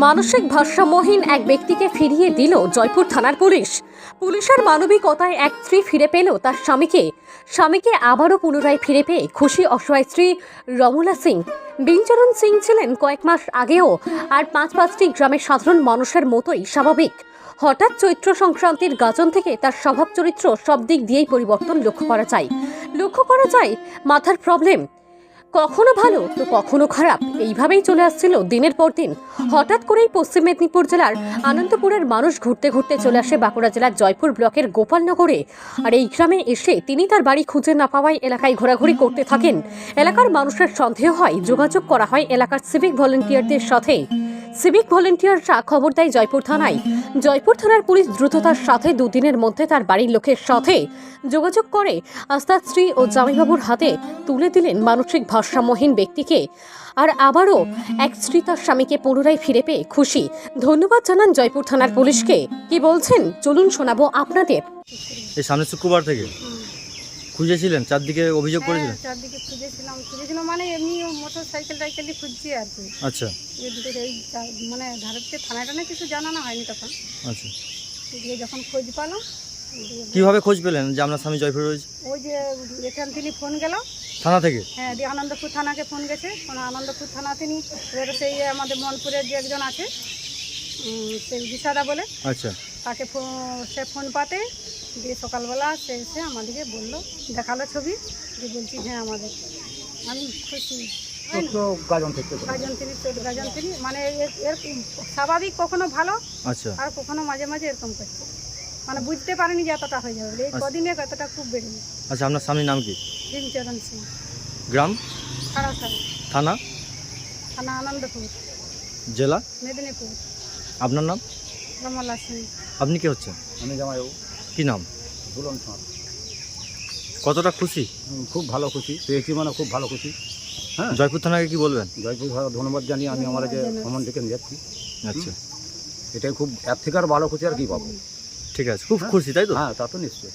মানসিক ভারসাম্যহীন এক ব্যক্তিকে ফিরিয়ে দিল জয়পুর থানার পুলিশ। পুলিশের মানবিকতায় এক স্ত্রী ফিরে পেল তার স্বামীকে আবারও পুনরায় ফিরে পেয়ে খুশি অসহায় স্ত্রী রমলা সিং। বিনচরণ সিং ছিলেন কয়েক মাস আগেও আর পাঁচটি গ্রামের সাধারণ মানুষের মতোই স্বাভাবিক। হঠাৎ চৈত্র সংক্রান্তির গাজন থেকে তার স্বভাব চরিত্র সব দিক দিয়েই পরিবর্তন লক্ষ্য করা যায়। মাথার প্রবলেম, কখনো ভালো তো কখনো খারাপ, এইভাবেই চলে আসছিল দিনের পর দিন। হঠাৎ করেই পশ্চিম মেদিনীপুর জেলার আনন্দপুরের মানুষ ঘুরতে চলে আসে বাঁকুড়া জেলার জয়পুর ব্লকের গোপালনগরে। আর এই গ্রামে এসে তিনি তার বাড়ি খুঁজে না পাওয়ায় এলাকায় ঘোরাঘুরি করতে থাকেন। এলাকার মানুষের সন্দেহ হয়, যোগাযোগ করা হয় এলাকার সিভিক ভলেন্টিয়ারদের সাথে। সিভিক ভলেন্টিয়াররা খবর দেয় জয়পুর থানায়। জয়পুর থানার পুলিশ দ্রুততার সাথে দুদিনের মধ্যে তার বাড়ির লোকের সাথে যোগাযোগ করে আজ তার স্ত্রী ও জামাইবাবুর হাতে তুলে দিলেন মানসিক ভারসাম্যহীন ব্যক্তিকে। আর আবারও এক স্ত্রী তার স্বামীকে পুনরায় ফিরে পেয়ে খুশি। ধন্যবাদ জানান জয়পুর থানার পুলিশকে। কি বলছেন চলুন শোনাবো আপনাদের। এই সামনের শুক্রবার থেকে খুঁজেছিলেন, চারদিকে অভিযোগ করেছিলেন? চারদিকে খুঁজেছিলাম মানে এমনি মোটর সাইকেল খুঁজছি আর কি। আচ্ছা, মানে ধারতে থানাটা না কিছু জানানো হয়নি তখন। আচ্ছা, দিয়ে যখন খোঁজ পেলাম। কিভাবে খোঁজ পেলেন যে আপনার স্বামী জয়পুরে রয়েছে? ওই যে এখান থেকে ফোন গেল থানা থেকে। হ্যাঁ, দিয়ে আনন্দপুর থানাকে ফোন গেছে। আনন্দপুর থানা তিনি এবার সেই আমাদের মনপুরের যে একজন আছে সেই বিশাদা বলে, আচ্ছা, তাকে সে ফোন পাতে দিয়ে সকালবেলা সে এসে আমাদেরকে বললো, দেখালো ছবি, দিয়ে বলছি হ্যাঁ আমাদের। আমি খুশি। গাজন তিনি মানে এর স্বাভাবিক, কখনো ভালো, আচ্ছা, আর কখনো মাঝে মাঝে এরকম করছে। মানে বুঝতে পারিনি যে এতটা হয়ে যাবে, এই কদিনে এতটা খুব বেড়ে। আচ্ছা, আপনার স্বামীর নাম কি? বিনচরণ সিং। গ্রাম? থানা? থানা আনন্দপুর, জেলা মেদিনীপুর। আপনার নাম? রমলা সিং। আপনি কি হচ্ছেন? আমি জামাইবাবু। কি নাম? দুলন সাঁত। কতটা খুশি? খুব ভালো খুশি পেয়েছি, মানে খুব ভালো খুশি। হ্যাঁ, জয়পুর থানাকে কি বলবেন? জয়পুর ভালো ধন্যবাদ জানিয়ে আমি আমার যে ভ্রমণ ডেকে নিয়ে যাচ্ছি। আচ্ছা, এটাই খুব এর থেকে আর ভালো খুশি আর কি পাবো। ঠিক আছে, খুব খুশি তাই তো? হ্যাঁ, তা তো নিশ্চয়ই।